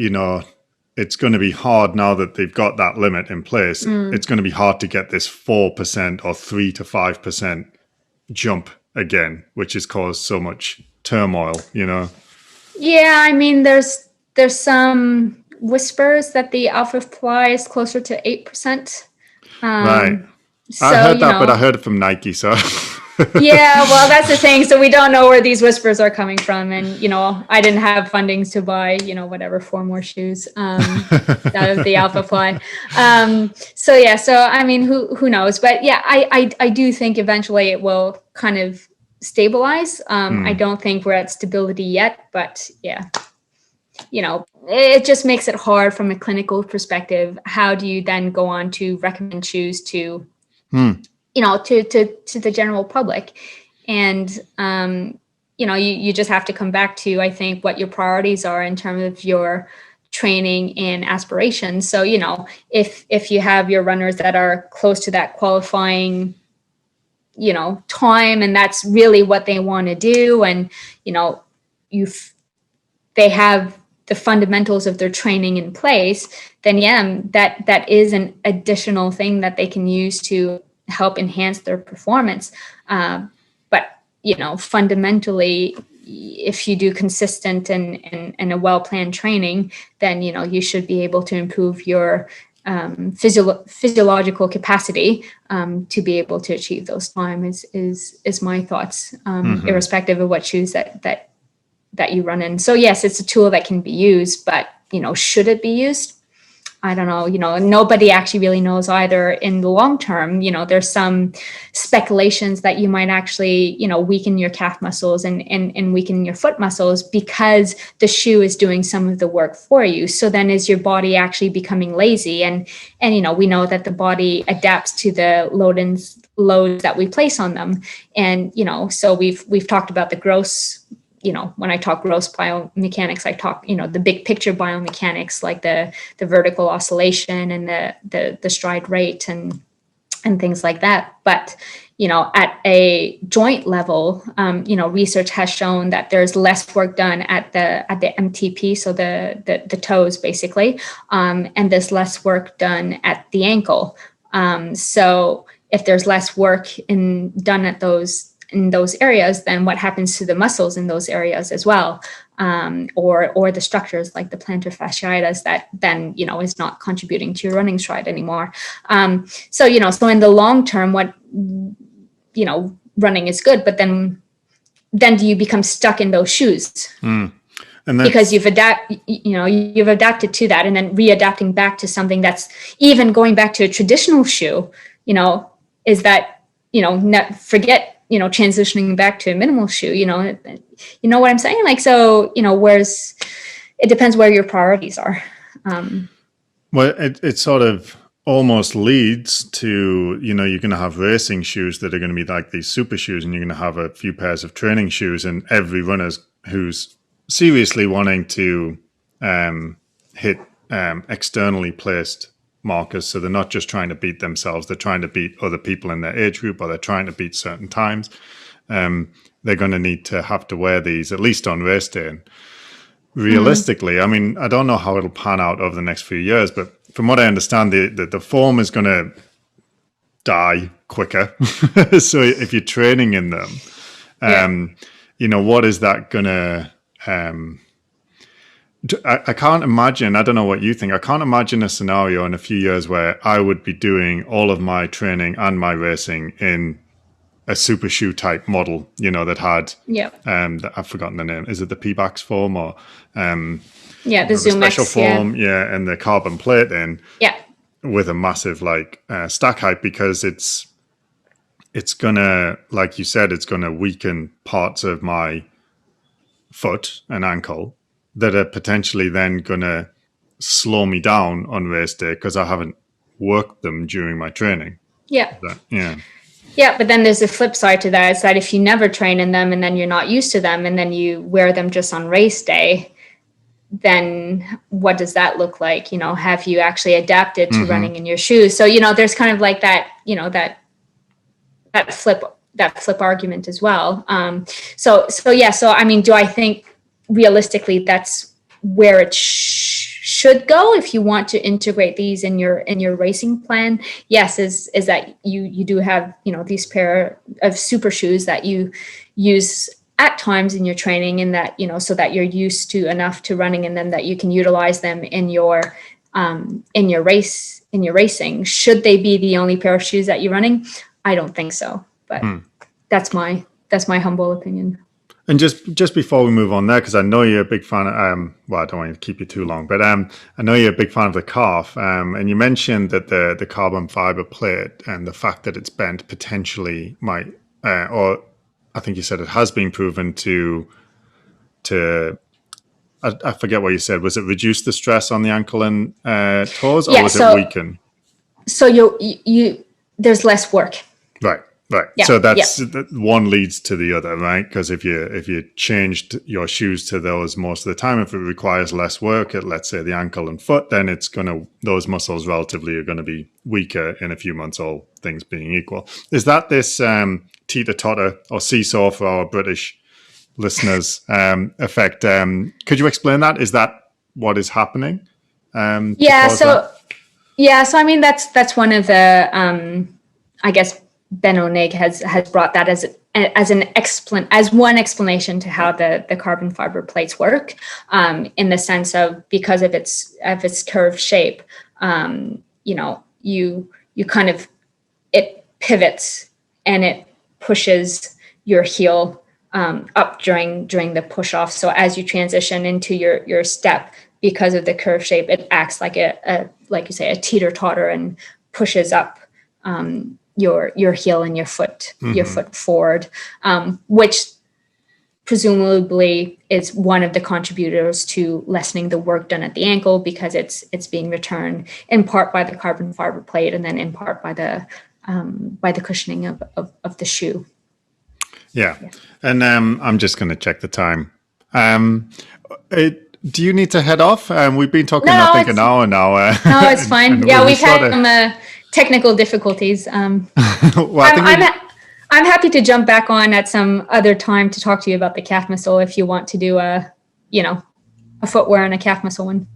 it's going to be hard now that they've got that limit in place. It's going to be hard to get this 4% or 3 to 5% jump again, which has caused so much turmoil, Yeah, I mean, there's some whispers that the Alphafly is closer to 8%. Right. So, I heard that, but I heard it from Nike, so... Yeah, well, that's the thing. So we don't know where these whispers are coming from. And, I didn't have fundings to buy, 4 more shoes out of the Alphafly. So I mean, who knows? But yeah, I do think eventually it will kind of stabilize. I don't think we're at stability yet, but yeah, it just makes it hard from a clinical perspective. How do you then go on to recommend shoes to to the general public? And, you just have to come back to, I think, what your priorities are in terms of your training and aspirations. So, if you have your runners that are close to that qualifying, time, and that's really what they want to do, and, they have the fundamentals of their training in place, then yeah, that is an additional thing that they can use to help enhance their performance. But, fundamentally, if you do consistent and a well-planned training, then, you should be able to improve your physiological capacity to be able to achieve those times is my thoughts, irrespective of what shoes that you run in. So yes, it's a tool that can be used, but, should it be used? I don't know, nobody actually really knows either in the long term. There's some speculations that you might actually, weaken your calf muscles and weaken your foot muscles because the shoe is doing some of the work for you. So then is your body actually becoming lazy? And we know that the body adapts to the loads that we place on them. And, so we've talked about the gross, when I talk gross biomechanics, I talk, the big picture biomechanics, like the vertical oscillation and the stride rate and things like that. But at a joint level, research has shown that there's less work done at the MTP, so the toes basically, and there's less work done at the ankle. So if there's less work done at in those areas, then what happens to the muscles in those areas as well, or the structures like the plantar fasciitis that then is not contributing to your running stride anymore. So in the long term, what running is good, but then do you become stuck in those shoes? And because you've adapted to that, and then readapting back to something that's even going back to a traditional shoe, is that forget transitioning back to a minimal shoe. You know what I'm saying? Like, so where's it depends where your priorities are. Well, it sort of almost leads to you're going to have racing shoes that are going to be like these super shoes, and you're going to have a few pairs of training shoes, and every runner who's seriously wanting to hit externally placed markers, so they're not just trying to beat themselves, they're trying to beat other people in their age group, or they're trying to beat certain times. They're going to need to have to wear these at least on race day. And realistically, I mean, I don't know how it'll pan out over the next few years, but from what I understand, the form is going to die quicker. So if you're training in them, what is that going to I can't imagine, I don't know what you think, I can't imagine a scenario in a few years where I would be doing all of my training and my racing in a super shoe type model, that had, I've forgotten the name. Is it the P-Bax form or the Zoom special form? Yeah, and the carbon plate in with a massive stack height, because it's gonna, like you said, it's gonna weaken parts of my foot and ankle that are potentially then going to slow me down on race day because I haven't worked them during my training. Yeah, but then there's a flip side to that. It's that if you never train in them and then you're not used to them and then you wear them just on race day, then what does that look like? Have you actually adapted to running in your shoes? So, there's kind of like that, that flip argument as well. So I mean, do I think realistically that's where it should go if you want to integrate these in your racing plan? Yes, is that you do have these pair of super shoes that you use at times in your training, and that so that you're used to enough to running in them that you can utilize them in your racing. Should they be the only pair of shoes that you're running? I don't think so, but that's my humble opinion. And just before we move on there, because I know you're a big fan of, well, I don't want to keep you too long, but I know you're a big fan of the calf, and you mentioned that the carbon fiber plate and the fact that it's bent potentially might, or I think you said it has been proven to I forget what you said. Was it reduce the stress on the ankle and toes, or was it weaken? So you there's less work. Right. Yeah, so that's one leads to the other, right? Because if you changed your shoes to those most of the time, if it requires less work at, let's say, the ankle and foot, then those muscles relatively are going to be weaker in a few months, all things being equal. Is that this teeter-totter or seesaw for our British listeners effect? Could you explain that? Is that what is happening? So I mean that's one of the I guess Ben Onig has brought that as one explanation to how the carbon fiber plates work, in the sense of because of its curved shape, you kind of, it pivots and it pushes your heel up during the push off. So as you transition into your step, because of the curved shape, it acts like like you say, a teeter totter and pushes up your heel and your foot forward, which presumably is one of the contributors to lessening the work done at the ankle, because it's being returned in part by the carbon fiber plate and then in part by the cushioning of the shoe. Yeah. And I'm just going to check the time. Do you need to head off? We've been talking, I think, an hour now. No, it's fine. Yeah, we've had technical difficulties. Well, I'm happy to jump back on at some other time to talk to you about the calf muscle if you want to do a footwear and a calf muscle one.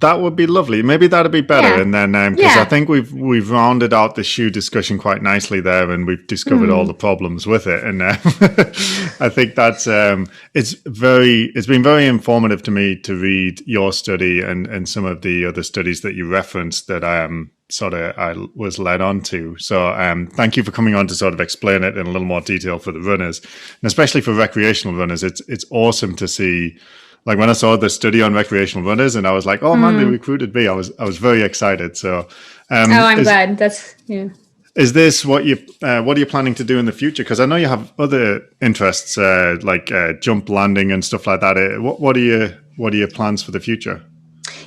That would be lovely. Maybe that'd be better. Yeah. And then, because I think we've rounded out the shoe discussion quite nicely there, and we've discovered all the problems with it. And I think that's it's been very informative to me to read your study and some of the other studies that you referenced that I was led on to. So thank you for coming on to sort of explain it in a little more detail for the runners, and especially for recreational runners. It's awesome to see. Like when I saw the study on recreational runners, and I was like, "Oh man, they recruited me!" I was very excited. So, I'm glad. That's yeah. Is this what are you planning to do in the future? Because I know you have other interests like jump landing and stuff like that. What are your plans for the future?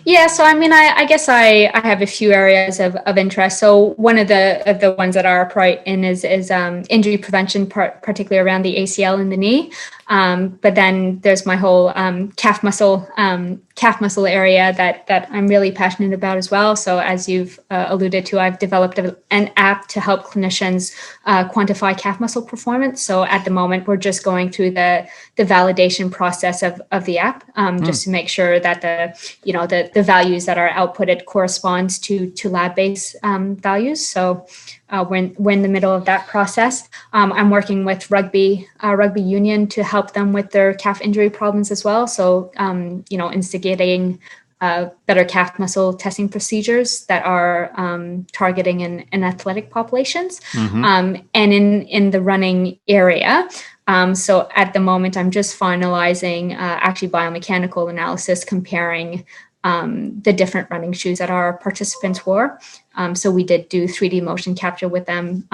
Yeah, so I mean, I guess I have a few areas of interest. So one of the ones that are right in is injury prevention, particularly around the ACL and the knee. But then there's my whole calf muscle area that I'm really passionate about as well. So as you've alluded to, I've developed an app to help clinicians quantify calf muscle performance. So at the moment, we're just going through the validation process of the app, just to make sure that the values that are outputted corresponds to lab-based values. So we're in the middle of that process. I'm working with rugby union to help them with their calf injury problems as well. So instigating better calf muscle testing procedures that are targeting in athletic populations, and in the running area. So at the moment, I'm just finalizing actually biomechanical analysis comparing the different running shoes that our participants wore. So we did do 3D motion capture with them.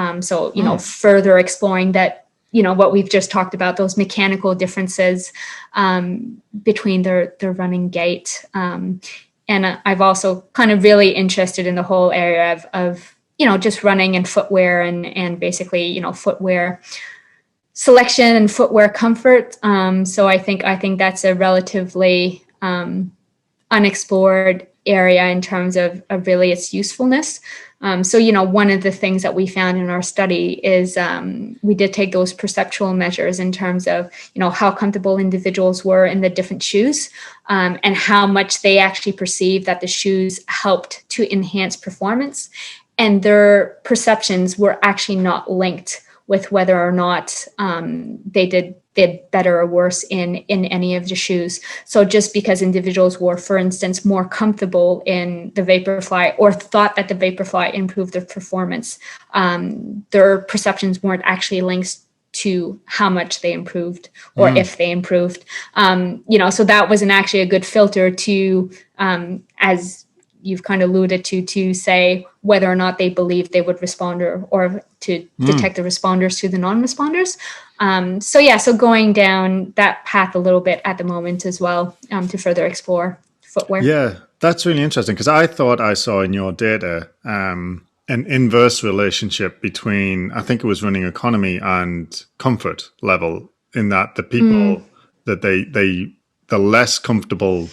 Further exploring that, what we've just talked about, those mechanical differences between their running gait. And I've also kind of really interested in the whole area of just running and footwear and basically, footwear selection and footwear comfort. So I think that's a relatively unexplored area in terms of really its usefulness. One of the things that we found in our study is we did take those perceptual measures in terms of, how comfortable individuals were in the different shoes, and how much they actually perceived that the shoes helped to enhance performance. And their perceptions were actually not linked with whether or not they did better or worse in any of the shoes. So just because individuals were, for instance, more comfortable in the Vaporfly or thought that the Vaporfly improved their performance, their perceptions weren't actually linked to how much they improved or if they improved. So that wasn't actually a good filter to, as you've kind of alluded to say whether or not they believed they would respond or to detect the responders to the non-responders. So going down that path a little bit at the moment as well, to further explore footwear. Yeah, that's really interesting because I thought I saw in your data an inverse relationship between, I think it was running economy and comfort level, in that the people that the less comfortable,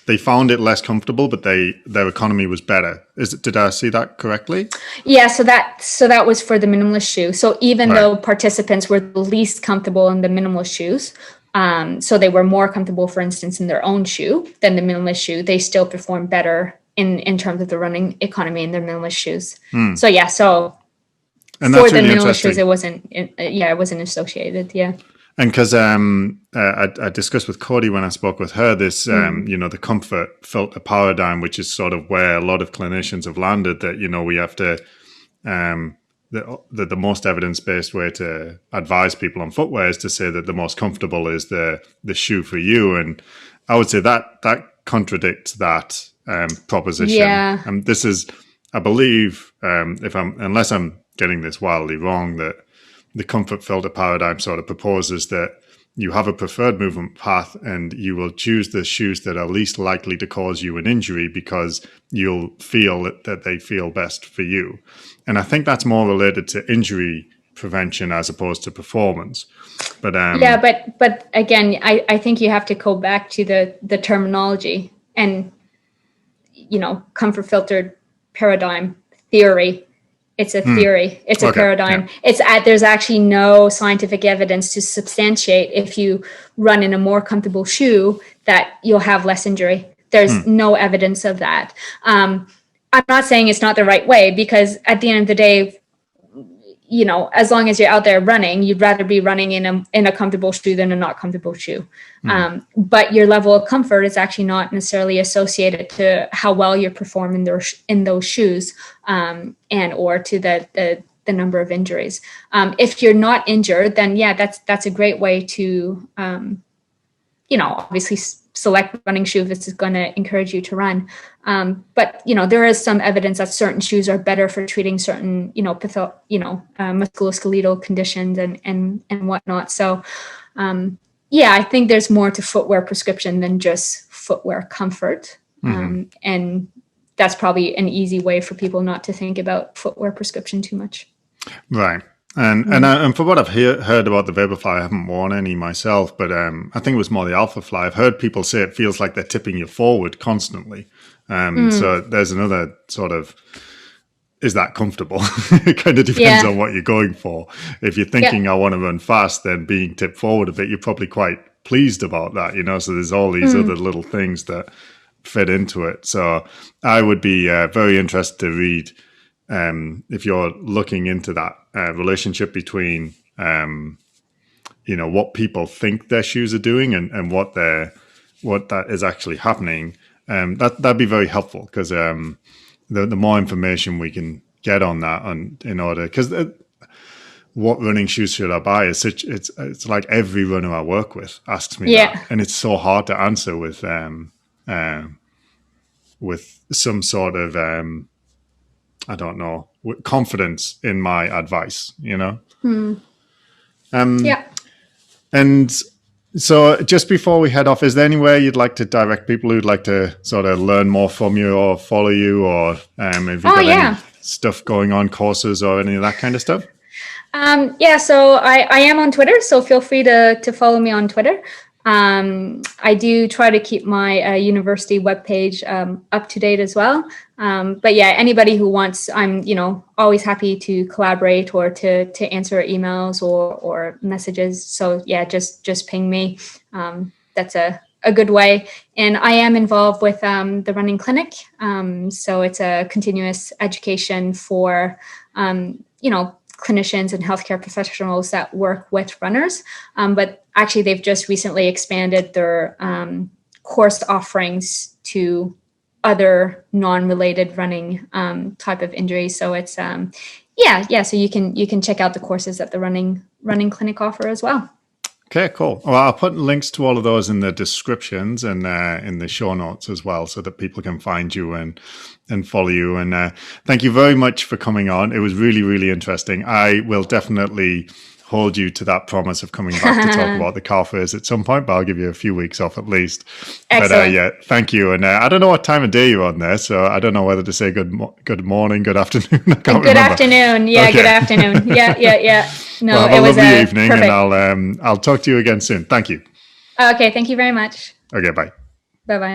they found it less comfortable, but their economy was better. Did I see that correctly? Yeah, so that was for the minimalist shoe. So even though participants were the least comfortable in the minimalist shoes, so they were more comfortable, for instance, in their own shoe than the minimalist shoe, they still performed better in terms of the running economy in their minimalist shoes. So and for the really minimalist shoes, it wasn't associated. Yeah. And because I discussed with Cody when I spoke with her this, the comfort filter paradigm, which is sort of where a lot of clinicians have landed, that, we have to, the most evidence-based way to advise people on footwear is to say that the most comfortable is the shoe for you. And I would say that contradicts that proposition. Yeah. And this is, I believe, unless I'm getting this wildly wrong, that the comfort filter paradigm sort of proposes that you have a preferred movement path and you will choose the shoes that are least likely to cause you an injury because you'll feel that they feel best for you. And I think that's more related to injury prevention as opposed to performance. But but again, I think you have to go back to the terminology and, comfort filtered paradigm theory It's a theory. It's a paradigm. Yeah. There's actually no scientific evidence to substantiate if you run in a more comfortable shoe that you'll have less injury. There's no evidence of that. I'm not saying it's not the right way, because at the end of the day, you know, as long as you're out there running, you'd rather be running in a comfortable shoe than a not comfortable shoe. But your level of comfort is actually not necessarily associated to how well you're performing in those shoes, and or to the number of injuries. If you're not injured, then yeah, that's a great way to, you know, obviously select running shoe if it's going to encourage you to run. But, you know, there is some evidence that certain shoes are better for treating certain, you know, musculoskeletal conditions and whatnot. So, yeah, I think there's more to footwear prescription than just footwear comfort. And that's probably an easy way for people not to think about footwear prescription too much. Right. And for what I've heard about the Vaporfly, I haven't worn any myself, but I think it was more the Alphafly. I've heard people say it feels like they're tipping you forward constantly. So there's another sort of, is that comfortable? It kind of depends on what you're going for. If you're thinking, I want to run fast, then being tipped forward a bit, you're probably quite pleased about that, you know? So there's all these other little things that fit into it. So I would be very interested to read, if you're looking into that relationship between, you know, what people think their shoes are doing and what that is actually happening, that'd be very helpful, because the more information we can get on that, in order, because what running shoes should I buy is it's like every runner I work with asks me that, and it's so hard to answer with some sort of I don't know, with confidence in my advice, you know? And so just before we head off, is there anywhere you'd like to direct people who'd like to sort of learn more from you or follow you, or have you got any stuff going on, courses or any of that kind of stuff? So I am on Twitter, so feel free to follow me on Twitter. I do try to keep my university webpage up to date as well. But yeah, anybody who wants, I'm, you know, always happy to collaborate or to answer emails or messages. So yeah, just ping me. That's a good way. And I am involved with the running clinic. So it's a continuous education for, you know, clinicians and healthcare professionals that work with runners. But actually, they've just recently expanded their course offerings to other non-related running type of injuries. So it's so you can check out the courses that the running clinic offer as well. Okay, cool. Well, I'll put links to all of those in the descriptions and in the show notes as well, so that people can find you and follow you. And thank you very much for coming on. It was really, really interesting. I will definitely hold you to that promise of coming back to talk about the car fairs at some point, but I'll give you a few weeks off at least. Excellent. But thank you. And I don't know what time of day you're on there, so I don't know whether to say good morning, good afternoon. I can't remember. Good afternoon. Yeah, okay. Good afternoon. Yeah. No, well, have it was a lovely evening, perfect. And I'll talk to you again soon. Thank you. Okay, thank you very much. Okay, bye. Bye-bye.